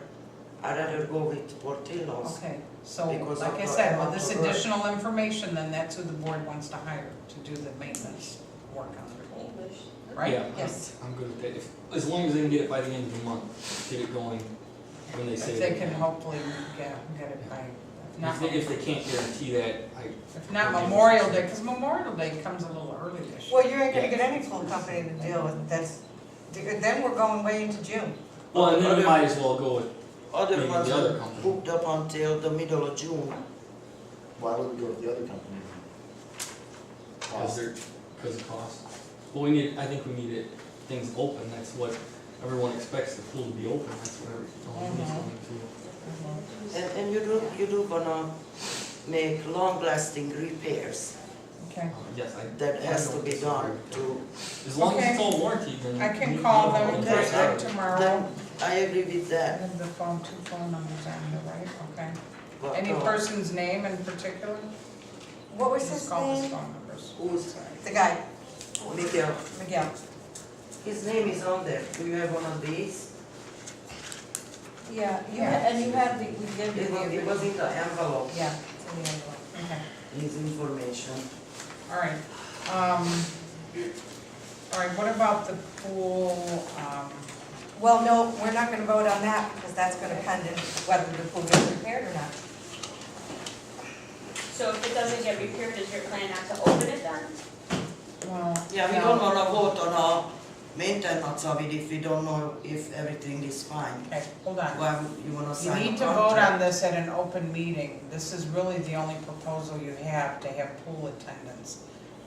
Speaker 6: I'd rather go with Portillo's.
Speaker 2: Okay, so
Speaker 6: Because
Speaker 2: like I
Speaker 6: of the
Speaker 2: said, with
Speaker 6: amount
Speaker 2: this
Speaker 6: of work.
Speaker 2: additional information, then that's who the board wants to hire to do the maintenance work on the pool, right?
Speaker 1: Yeah,
Speaker 9: Yes.
Speaker 1: I'm good with that, as long as they can get it by the end of the month, get it going when they say.
Speaker 2: If they can hopefully get it by,
Speaker 1: If they can't guarantee that,
Speaker 2: if not Memorial Day, because Memorial Day comes a little early this year.
Speaker 9: Well, you ain't gonna get any pool company to deal with this. Then we're going way into June.
Speaker 1: well, and then we might as well go with,
Speaker 6: Other
Speaker 1: Maybe
Speaker 6: ones
Speaker 1: the other
Speaker 6: are
Speaker 1: company.
Speaker 6: booked up until the middle of June.
Speaker 10: Why would we go with the other company?
Speaker 1: because they're, because of cost. Well, we need, I think we need it, things open, that's what everyone expects the pool to be open, that's what everyone's going to.
Speaker 6: And you do gonna make long-lasting repairs.
Speaker 2: Okay,
Speaker 1: Yes, I.
Speaker 6: That has
Speaker 1: I
Speaker 6: to
Speaker 1: don't
Speaker 6: be done
Speaker 1: disagree.
Speaker 6: to,
Speaker 1: As long as
Speaker 2: Okay.
Speaker 1: it's all warranted, then.
Speaker 2: I can
Speaker 1: we-
Speaker 2: call
Speaker 1: we
Speaker 2: them
Speaker 1: don't
Speaker 6: That's
Speaker 1: care.
Speaker 6: right.
Speaker 2: tomorrow.
Speaker 6: then I agree with
Speaker 2: I
Speaker 6: that.
Speaker 2: have the phone, 2 phone numbers on here, right? Okay.
Speaker 6: But,
Speaker 2: Any person's name in particular?
Speaker 9: What was
Speaker 2: Just
Speaker 9: his
Speaker 2: call his
Speaker 9: name?
Speaker 2: phone numbers.
Speaker 6: Who's,
Speaker 9: The guy,
Speaker 6: Miguel,
Speaker 9: Miguel.
Speaker 6: his name is on there. Do you have one of these?
Speaker 9: Yeah,
Speaker 2: Yeah.
Speaker 9: and you have the, we gave you the.
Speaker 6: It was in the envelope,
Speaker 9: Yeah, it's in the envelope.
Speaker 2: Okay,
Speaker 6: his information.
Speaker 2: all right. All right, what about the pool,
Speaker 9: Well, no, we're not gonna vote on that because that's gonna depend on whether the pool gets repaired or not.
Speaker 11: So if it doesn't get repaired, is your plan not to open it then?
Speaker 2: well.
Speaker 6: Yeah, we
Speaker 2: no.
Speaker 6: don't wanna vote on a maintenance of it if we don't know if everything is fine.
Speaker 2: Okay, hold on.
Speaker 6: Why would you wanna
Speaker 2: You
Speaker 6: sign a
Speaker 2: need to
Speaker 6: contract?
Speaker 2: vote on this at an open meeting. This is really the only proposal you have to have pool attendance.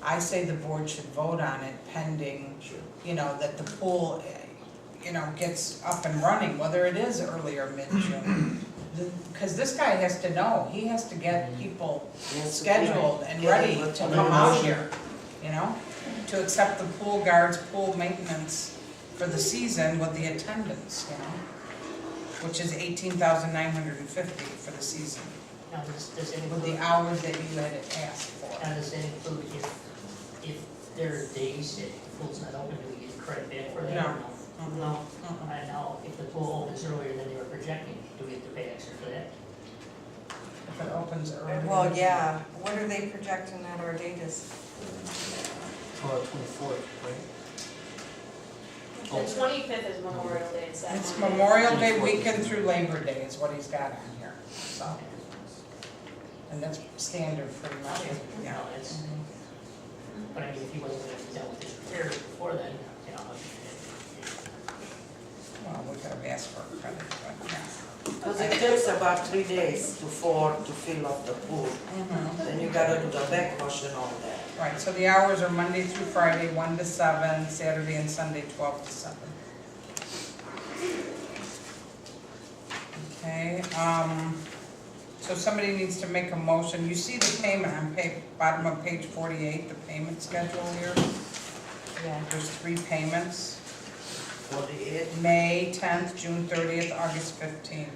Speaker 2: I say the board should vote on it pending,
Speaker 10: Sure.
Speaker 2: you know, that the pool, gets up and running, whether it is early or mid-June. Because this guy has to know, he has to get people
Speaker 6: Yes,
Speaker 2: scheduled and
Speaker 6: get
Speaker 2: ready
Speaker 6: it with
Speaker 2: to
Speaker 6: the
Speaker 2: come out
Speaker 6: motion.
Speaker 2: here, to accept the pool guards, pool maintenance for the season with the attendance, which is $18,950 for the season,
Speaker 8: Now, does it
Speaker 2: with the
Speaker 8: include,
Speaker 2: hours that you had asked for.
Speaker 8: now does it include if there are days that the pool's not open, do we get credit back for that or no?
Speaker 6: No,
Speaker 8: And now, if the pool opens earlier than they were projecting, do we have to pay extra for that?
Speaker 2: If it opens early.
Speaker 9: Well, yeah, what are they projecting that our date is?
Speaker 1: 24th, right?
Speaker 11: The 25th is Memorial Day, it's that
Speaker 2: It's
Speaker 11: Monday.
Speaker 2: Memorial Day weekend through Labor Day is what he's got on here, so. And that's standard pretty much, yeah.
Speaker 8: No, it's, but I mean, if he wasn't gonna be done with his repair before then,
Speaker 2: Well, we could have asked for a credit, but yeah.
Speaker 6: because it takes about 3 days to 4 to fill up the pool. Then you gotta do the backwash and all that.
Speaker 2: Right, so the hours are Monday through Friday, 1 to 7, Saturday and Sunday, 12 to 7. Okay, so somebody needs to make a motion. You see the payment on bottom of page 48, the payment schedule here?
Speaker 9: Yeah.
Speaker 2: There's 3 payments,
Speaker 6: 48,
Speaker 2: May 10th, June 30th, August 15th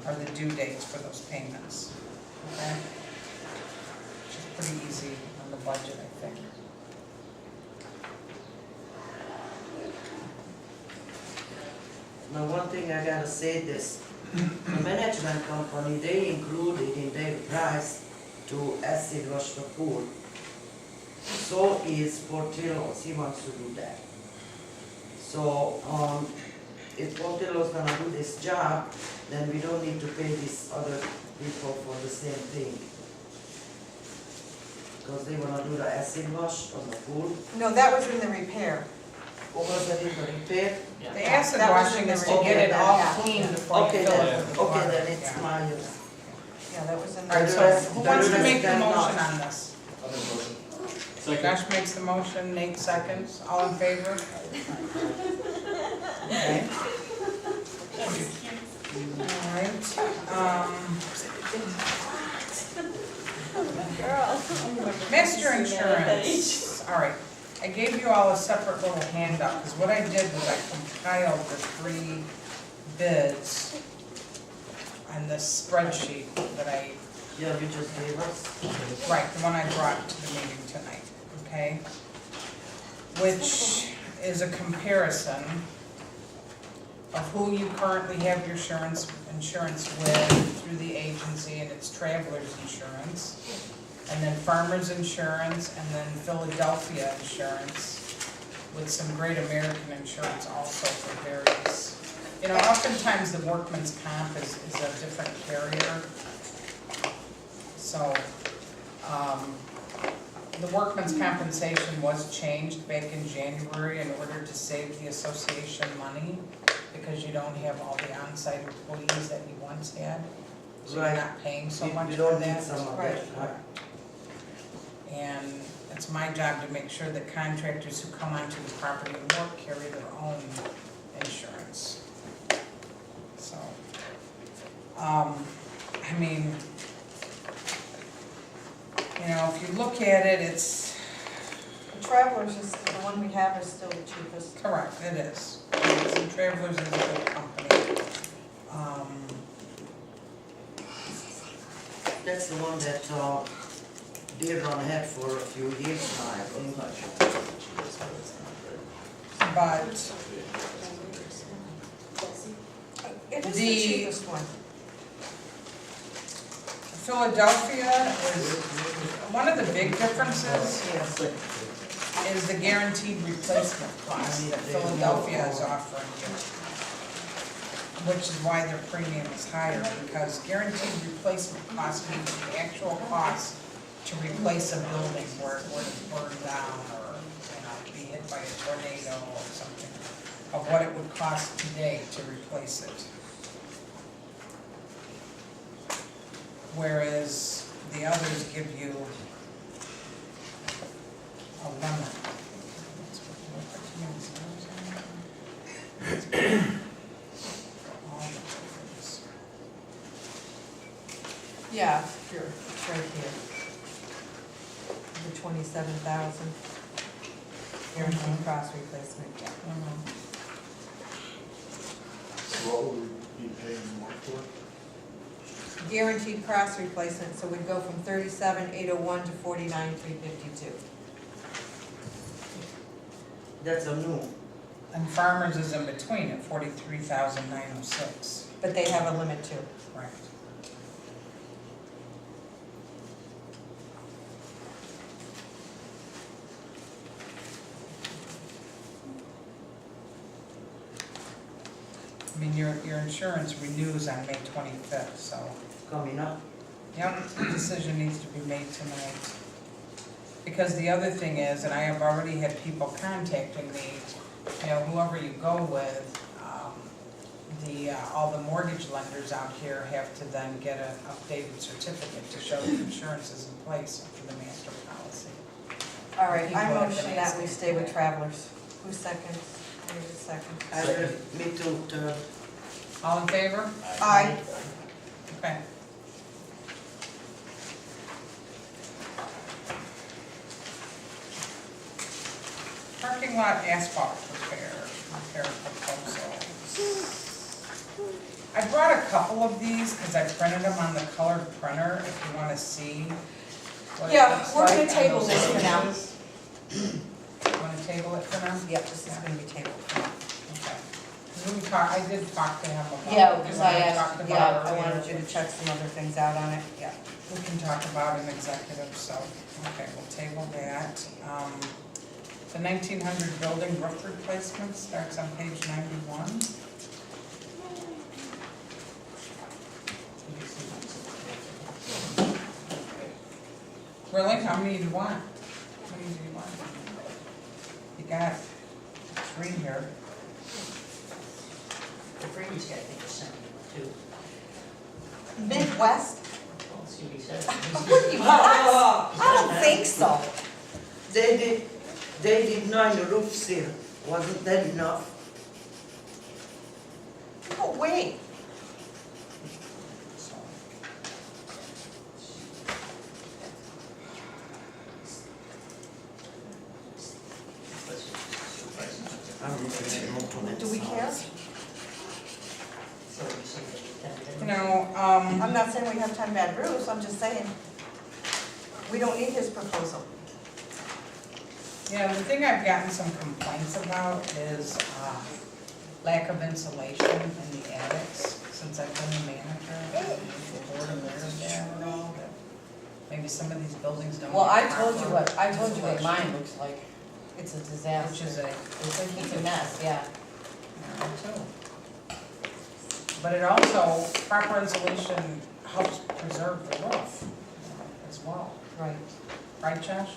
Speaker 2: are the due dates for those payments, okay? Which is pretty easy on the budget, I think.
Speaker 6: now one thing I gotta say this, the management company, they included in their price to acid wash the pool. So is Portillo's, he wants to do that. So, if Portillo's gonna do this job, then we don't need to pay these other people for the same thing. Because they wanna do the acid wash on the pool.
Speaker 9: No, that was in the repair.
Speaker 6: What was that, the repair?
Speaker 8: Yeah.
Speaker 2: The acid
Speaker 9: That was
Speaker 2: washing
Speaker 9: in the
Speaker 2: is to get it
Speaker 9: repair,
Speaker 2: all
Speaker 9: yeah.
Speaker 2: clean before you
Speaker 6: Okay,
Speaker 2: fill it
Speaker 6: then,
Speaker 2: with the water.
Speaker 6: okay, then it's
Speaker 2: Yeah.
Speaker 6: mine.
Speaker 9: Yeah, that was in
Speaker 2: All right,
Speaker 9: the.
Speaker 2: so who wants to
Speaker 6: Then
Speaker 2: make the
Speaker 6: then
Speaker 2: motion
Speaker 6: not.
Speaker 2: on this?
Speaker 1: Second.
Speaker 2: Josh makes the motion, Nate seconds, all in favor? Okay. All right, master insurance, all right. I gave you all a separate little handout, because what I did was I compiled the 3 bids on this spreadsheet that I
Speaker 6: Yeah, you just gave us.
Speaker 2: right, the one I brought to the meeting tonight, okay? Which is a comparison of who you currently have your insurance with through the agency, and it's Travelers Insurance, and then Farmers Insurance, and then Philadelphia Insurance, with some Great American Insurance also for various. You know, oftentimes the workman's comp is a different carrier. So, the workman's compensation was changed back in January in order to save the association money, because you don't have all the on-site employees that you once had. So you're
Speaker 6: Right.
Speaker 2: not paying so
Speaker 6: You-
Speaker 2: much
Speaker 6: you
Speaker 2: for
Speaker 6: don't need
Speaker 2: that.
Speaker 6: some of
Speaker 9: Right.
Speaker 6: that, right?
Speaker 2: And it's my job to make sure that contractors who come onto the property and work carry their own insurance. So, I mean, you know, if you look at it, it's
Speaker 9: Travelers is, the one we have is still the cheapest.
Speaker 2: correct, it is. And Travelers is a good company.
Speaker 6: That's the one that, did run ahead for a few years now, I think.
Speaker 2: But
Speaker 9: It is the
Speaker 2: The-
Speaker 9: cheapest one.
Speaker 2: Philadelphia is, one of the big differences is the guaranteed replacement cost that Philadelphia is offering you. Which is why their premium is higher, because guaranteed replacement cost means the actual cost to replace a building where it would have burned down or, you know, be hit by a tornado or something, of what it would cost today to replace it. Whereas the others give you a limit. All the difference.
Speaker 9: Yeah, sure, it's right here. The 27,000. Guaranteed cross replacement, yeah.
Speaker 10: So what would we be paying more for?
Speaker 9: Guaranteed cross replacement, so we'd go from 37,801 to 49,352.
Speaker 6: That's a new.
Speaker 2: And Farmers is in between at 43,906.
Speaker 9: But they have a limit too.
Speaker 2: Right. I mean, your insurance renews on May 25th, so,
Speaker 6: Coming up.
Speaker 2: yep, the decision needs to be made tonight. Because the other thing is, and I have already had people contacting me, you know, whoever you go with, all the mortgage lenders out here have to then get an updated certificate to show the insurance is in place for the master policy.
Speaker 9: All right,
Speaker 2: People
Speaker 9: I
Speaker 2: have
Speaker 9: motion
Speaker 2: been
Speaker 9: that we
Speaker 2: asking
Speaker 9: stay
Speaker 2: for
Speaker 9: with
Speaker 2: that.
Speaker 9: Travelers. Who seconds? Who's a second?
Speaker 6: Me too, third.
Speaker 2: All in favor?
Speaker 9: Aye.
Speaker 2: Okay. Parking lot asphalt repair proposals. I brought a couple of these because I printed them on the colored printer if you want to see what it
Speaker 9: Yeah,
Speaker 2: looks
Speaker 9: we're gonna
Speaker 2: like on
Speaker 9: table
Speaker 2: those
Speaker 9: this for now.
Speaker 2: pages. Want to table it for now?
Speaker 9: Yep, this is gonna be tabled.
Speaker 2: Okay. I did talk to him about.
Speaker 9: Yeah,
Speaker 2: the
Speaker 9: because
Speaker 2: one
Speaker 9: I
Speaker 2: talked
Speaker 9: asked,
Speaker 2: about
Speaker 9: yeah, I
Speaker 2: earlier.
Speaker 9: wanted you to check some other things out on it, yeah.
Speaker 2: We can talk about an executive, so, okay, we'll table that. The 1900 building roof replacement starts on page 91. Really? How many do you want? How many do you want? You got 3.
Speaker 8: too.
Speaker 9: Midwest?
Speaker 8: Well, let's see what he says.
Speaker 9: I don't think so.
Speaker 6: They did 9 roofs here, wasn't that enough?
Speaker 9: No way.
Speaker 8: Let's see what price is.
Speaker 6: I'm looking at Motorhead's
Speaker 9: Do we care?
Speaker 6: house.
Speaker 8: So you say that
Speaker 2: You
Speaker 8: 10
Speaker 2: know,
Speaker 9: I'm not saying we have 10 bad roofs, I'm just saying, we don't need his proposal.
Speaker 2: yeah, the thing I've gotten some complaints about is, lack of insulation in the attics, since I've been the manager. I don't know if the board aware of that at all, that maybe some of these buildings don't.
Speaker 9: Well,
Speaker 2: get
Speaker 9: I told you what,
Speaker 2: proper
Speaker 9: mine
Speaker 2: insulation,
Speaker 9: looks like. It's a
Speaker 2: Which
Speaker 9: disaster.
Speaker 2: is a,
Speaker 9: It's a mess, yeah.
Speaker 2: yeah, too. But it also, proper insulation helps preserve the roof as well,
Speaker 9: Right.
Speaker 2: right, Josh?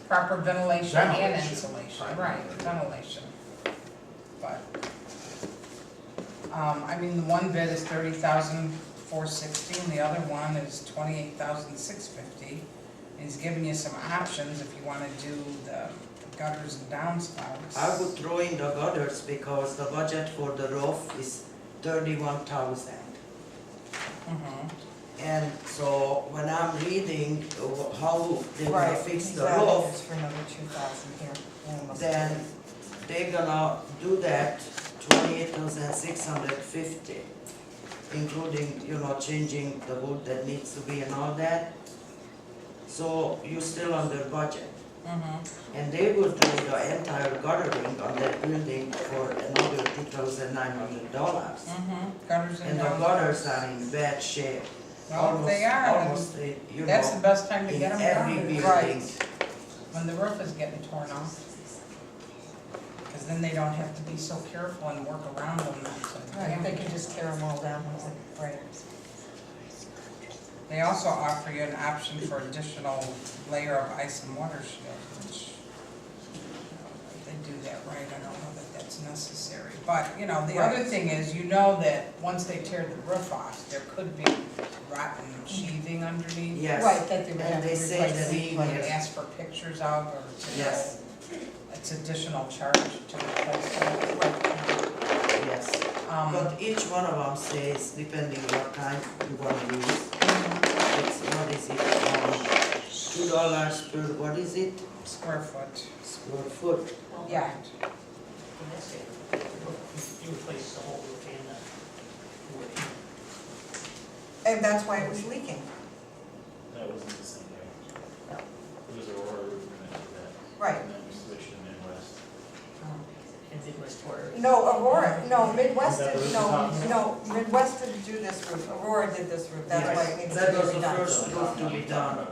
Speaker 2: Proper ventilation and
Speaker 4: Ventilation.
Speaker 2: insulation, right, ventilation. But, I mean, the one bid is $30,460 and the other one is $28,650. And he's giving you some options if you wanna do the gutters and downspouts.
Speaker 6: I would throw in the gutters because the budget for the roof is 31,000.
Speaker 2: Mhm.
Speaker 6: And so when I'm reading how they're gonna
Speaker 9: Right,
Speaker 6: fix the
Speaker 9: exactly.
Speaker 6: roof,
Speaker 9: It's for another 2,000 here. Yeah, must
Speaker 6: then
Speaker 9: be.
Speaker 6: they're gonna do that 28,650, including, changing the wood that needs to be and all that. So you're still under budget.
Speaker 2: Mhm.
Speaker 6: And they would do the entire guttering on that building for another $2,900.
Speaker 2: Gutters and
Speaker 6: And the
Speaker 2: downspouts.
Speaker 6: gutters are in bad shape.
Speaker 2: Well, if they are, then
Speaker 6: Almost,
Speaker 2: that's the best time to
Speaker 6: in
Speaker 2: get them
Speaker 6: every
Speaker 2: done,
Speaker 6: building.
Speaker 9: Right.
Speaker 2: when the roof is getting torn off. Because then they don't have to be so careful and work around them. not to
Speaker 9: Right, they
Speaker 2: damage
Speaker 9: can
Speaker 2: it.
Speaker 9: just tear them all down, right.
Speaker 2: They also offer you an option for additional layer of ice and water shield, which, if they do that right, I don't know that that's necessary. But, the other thing is, that once they tear the roof off, there could be rotten sheathing underneath.
Speaker 6: Yes.
Speaker 9: Right, that they would
Speaker 6: And
Speaker 9: have to
Speaker 6: they say
Speaker 9: replace
Speaker 6: that
Speaker 9: it.
Speaker 6: we
Speaker 2: You can
Speaker 6: need-
Speaker 2: ask for pictures of, or to
Speaker 6: Yes.
Speaker 2: it's additional charge to replace it.
Speaker 6: Yes,
Speaker 2: Um,
Speaker 6: but each one of them says, depending what kind you want to use, it's, what is it, $2 per, what is it,
Speaker 2: square foot.
Speaker 6: square foot?
Speaker 2: Yeah.
Speaker 8: And that's it. You replace the whole roof and the wood.
Speaker 9: And that's why it was leaking.
Speaker 10: That wasn't the same way.
Speaker 8: No.
Speaker 10: It was Aurora Roof that did that.
Speaker 9: Right.
Speaker 10: And then we switched to Midwest.
Speaker 8: And Midwest where?
Speaker 9: No, Aurora, no, Midwest,
Speaker 10: Is that the roof
Speaker 9: no,
Speaker 10: you're talking
Speaker 9: no, Midwest didn't do this roof, Aurora did this roof, that's why it needs to
Speaker 6: That
Speaker 9: be
Speaker 6: was the
Speaker 9: redone.
Speaker 6: first roof to be done.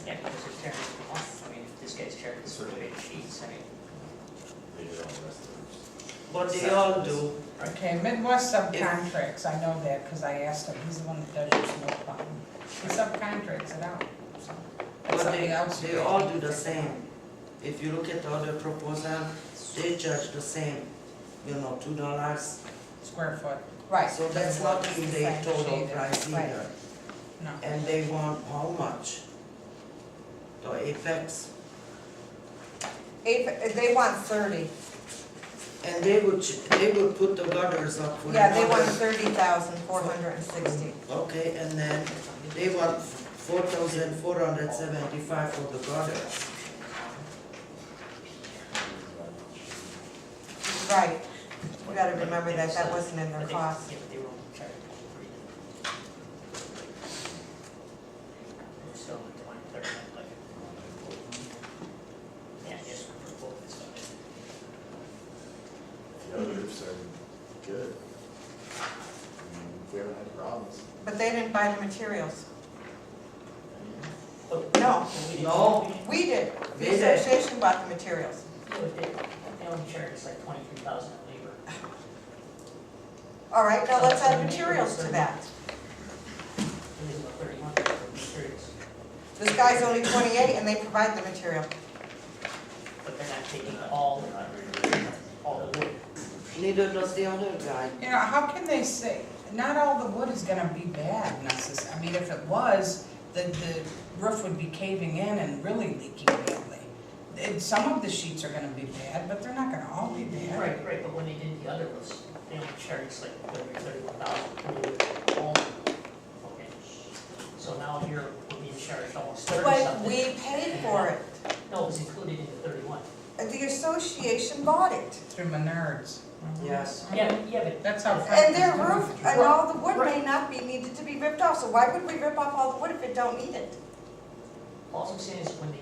Speaker 8: Yeah, because it's tearing it off. I mean, if this guy's tearing this sort of big sheets, I mean.
Speaker 10: They did all the rest of the roofs.
Speaker 6: But they all do,
Speaker 2: Okay, Midwest subcontracts, I know that, because I asked him, he's the one that does your snow plowing. He subcontracts it out, so. That's
Speaker 6: but
Speaker 2: something else
Speaker 6: they
Speaker 2: you
Speaker 6: all
Speaker 2: need
Speaker 6: do
Speaker 2: to
Speaker 6: the
Speaker 2: figure out.
Speaker 6: same. If you look at the other proposal, they charge the same, $2.
Speaker 2: Square foot,
Speaker 9: Right.
Speaker 6: So that's not in the
Speaker 9: Right.
Speaker 6: total price
Speaker 9: Right.
Speaker 6: either.
Speaker 2: no.
Speaker 6: And they want how much? The Apex,
Speaker 9: They want 30,
Speaker 6: and they would put the gutters up for
Speaker 9: yeah, they want
Speaker 6: another-
Speaker 9: 30,460.
Speaker 6: Okay, and then they want 4,475 for the gutters.
Speaker 9: Right, you gotta remember that wasn't in their
Speaker 8: But they-
Speaker 9: cost.
Speaker 8: Yeah, but they were only charged for it. Still, they want 30, like. Yeah, just for both this one.
Speaker 10: The other roofs are good. I mean, we haven't had problems.
Speaker 9: But they didn't buy the materials.
Speaker 8: Oh,
Speaker 9: No,
Speaker 8: we didn't-
Speaker 6: No.
Speaker 9: we did, the
Speaker 6: They did.
Speaker 9: association bought the materials.
Speaker 8: No, they only charged us like 23,000 in labor.
Speaker 9: All right, now let's add materials to that.
Speaker 8: And they were 31 for materials,
Speaker 9: This guy's only 28 and they provide the material.
Speaker 8: but they're not taking all the wood.
Speaker 6: Neither does the other guy.
Speaker 2: You know, how can they say, not all the wood is gonna be bad necessarily. I mean, if it was, the roof would be caving in and really leaking badly. Some of the sheets are gonna be bad, but they're not gonna all be bad.
Speaker 8: Right, but when they did the other roofs, they only charged like 31,000 Okay. So now we're being charged almost 30
Speaker 9: But
Speaker 8: something.
Speaker 9: we paid for it.
Speaker 8: No, it was included in the 31.
Speaker 9: The association bought it.
Speaker 2: Through Menards.
Speaker 6: Yes.
Speaker 8: Yeah, but.
Speaker 2: That's how.
Speaker 9: And their roof and all the wood may not be needed to be ripped off, so why would we rip off all the wood if it don't need it?
Speaker 8: All I'm saying is when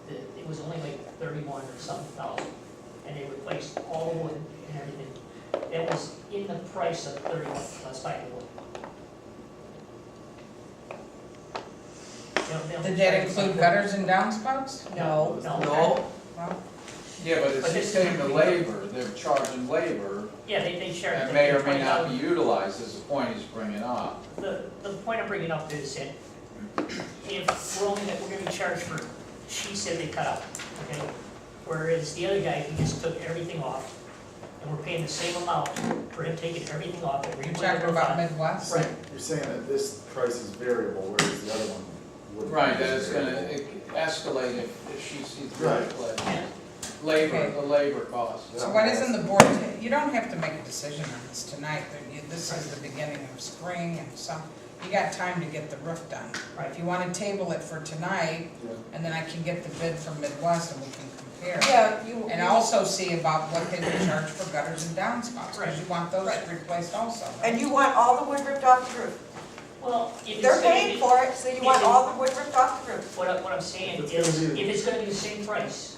Speaker 8: it was only like 31 or something thousand, and they replaced all the wood and everything. That was in the price of 31 plus five wood.
Speaker 2: Did that include gutters and downspouts?
Speaker 8: No.
Speaker 6: No.
Speaker 2: Well,
Speaker 4: Yeah, but it's
Speaker 8: But
Speaker 4: just
Speaker 8: this-
Speaker 4: saying the labor, they're charging labor,
Speaker 8: Yeah, they charge.
Speaker 4: that may or may not be utilized, is the point he's bringing up.
Speaker 8: The point I'm bringing up is that if we're gonna be charged for sheets that they cut out, okay? Whereas the other guy, he just took everything off, and we're paying the same amount for him taking everything off and
Speaker 2: you're
Speaker 8: reputting
Speaker 2: talking
Speaker 8: it
Speaker 2: about
Speaker 8: on.
Speaker 2: Midwest?
Speaker 8: Right,
Speaker 10: You're saying that this price is variable, whereas the other one wouldn't.
Speaker 4: Right,
Speaker 10: be
Speaker 4: that it's gonna
Speaker 10: variable.
Speaker 4: escalate if she sees the
Speaker 10: Right.
Speaker 4: place.
Speaker 8: yeah.
Speaker 4: Labor, the labor costs.
Speaker 2: So why doesn't the board, you don't have to make a decision on this tonight, this is the beginning of spring and some, you got time to get the roof done.
Speaker 8: Right.
Speaker 2: If you wanna table it for tonight,
Speaker 10: Yeah.
Speaker 2: and then I can get the bid from Midwest and we can compare.
Speaker 9: Yeah, you.
Speaker 2: And also see about what they would charge for gutters and downspouts,
Speaker 8: Right.
Speaker 2: because you want those
Speaker 9: Right.
Speaker 2: replaced also. right?
Speaker 9: And you want all the wood ripped off the roof.
Speaker 8: Well, if it's
Speaker 9: They're
Speaker 8: gonna
Speaker 9: paying
Speaker 8: be,
Speaker 9: for it, so you want all the wood ripped off the roof.
Speaker 8: what I'm saying
Speaker 10: It's
Speaker 8: is,
Speaker 10: gonna be-
Speaker 8: if it's gonna be the same price,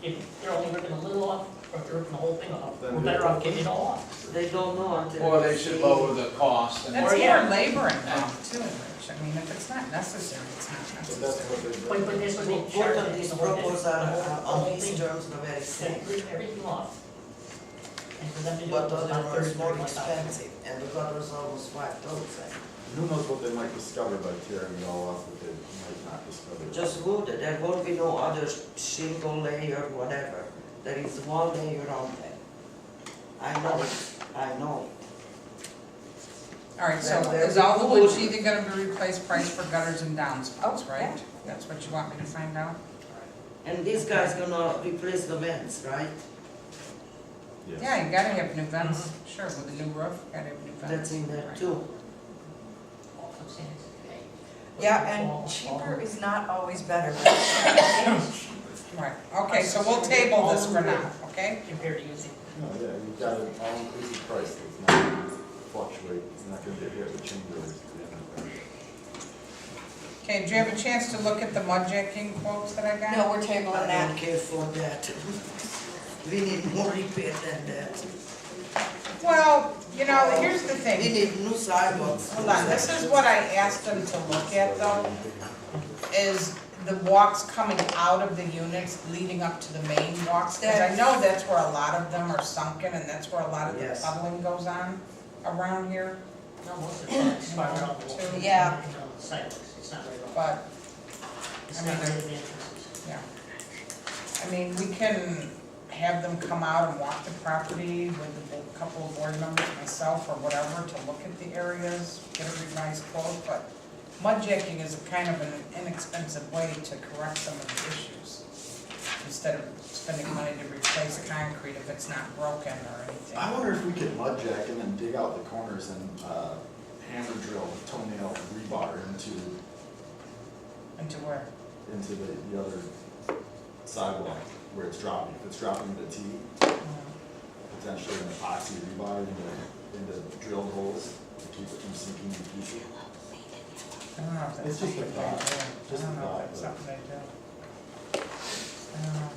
Speaker 8: if they're only ripping a little off, or if they're ripping the whole thing off,
Speaker 10: Then
Speaker 8: we're better off getting it all off.
Speaker 6: They don't know until.
Speaker 4: Or they should lower the cost and.
Speaker 2: That's
Speaker 8: Or, yeah.
Speaker 2: more labor involved too, Rich, I mean, if it's not necessary, it's not
Speaker 10: But that's
Speaker 2: necessary.
Speaker 10: what they.
Speaker 8: But that's what they
Speaker 6: Both
Speaker 8: charge.
Speaker 6: of these
Speaker 8: the whole thing,
Speaker 6: proposals
Speaker 8: the
Speaker 6: are
Speaker 8: whole
Speaker 6: on these
Speaker 8: thing.
Speaker 6: terms are very
Speaker 8: They
Speaker 6: same.
Speaker 8: rip everything off. And for them to do it
Speaker 6: But
Speaker 8: was
Speaker 6: the
Speaker 8: about
Speaker 6: other one's more
Speaker 8: 31,000.
Speaker 6: expensive, and the gutters almost 5,000.
Speaker 10: Who knows what they might discover by tearing it all off that they might not discover.
Speaker 6: Just wood, there won't be no other shingle layer, whatever. There is one layer on there. I know it, I know
Speaker 2: All right, so
Speaker 6: They're
Speaker 2: is all the wood
Speaker 6: good.
Speaker 2: sheathing gonna be replaced price for gutters and downspouts,
Speaker 9: Oh,
Speaker 2: right?
Speaker 9: yeah.
Speaker 2: That's what you want me to find out?
Speaker 6: it. And this guy's gonna replace the vents, right?
Speaker 10: Yes.
Speaker 2: Yeah, you gotta have new vents, sure, with a new roof, you gotta have new vents.
Speaker 6: That's in there
Speaker 2: Right.
Speaker 6: too.
Speaker 8: All I'm saying is, hey,
Speaker 9: Yeah,
Speaker 8: all-
Speaker 9: and cheaper is not always better.
Speaker 2: Right, okay, so we'll table this for now, okay?
Speaker 8: Compared to using.
Speaker 10: No, yeah, you've got an all-inclusive price, it's not gonna fluctuate, it's not gonna get hit with change orders at the end of the day.
Speaker 2: Okay, do you have a chance to look at the mud jacking quotes that I got?
Speaker 9: No, we're tabling
Speaker 6: I
Speaker 9: that.
Speaker 6: don't care for that. We need more repair than that.
Speaker 2: Well, you know, here's the
Speaker 6: We
Speaker 2: thing,
Speaker 6: need new sidewalks.
Speaker 2: hold on, this is what I asked them to look at though, is the walks coming out of the units leading up to the main walks, because I know that's where a lot of them are sunken, and that's where a lot of the
Speaker 6: Yes.
Speaker 2: puddling goes on around here,
Speaker 8: No, most of the time it's farther out the wall.
Speaker 9: Yeah.
Speaker 8: You know, sidewalks, it's not right off.
Speaker 2: but,
Speaker 8: It's
Speaker 2: I mean,
Speaker 8: not right
Speaker 2: they're-
Speaker 8: at the entrances.
Speaker 2: yeah. I mean, we can have them come out and walk the property with a couple of board members, myself or whatever, to look at the areas, get a revised quote, but mud jacking is kind of an inexpensive way to correct some of the issues, instead of spending money to replace concrete if it's not broken or anything.
Speaker 10: I wonder if we could mud jack and then dig out the corners and, hammer drill toenail rebar into
Speaker 2: Into where?
Speaker 10: the other sidewalk where it's dropping. If it's dropping the T, potentially an epoxy rebar into drilled holes to keep it from sinking in pieces.
Speaker 2: I don't know if that's
Speaker 10: It's just a
Speaker 2: something they
Speaker 10: thought.
Speaker 2: do. I
Speaker 10: Just a
Speaker 2: don't know
Speaker 10: thought,
Speaker 2: if that's
Speaker 10: but-
Speaker 2: something they do. I don't know.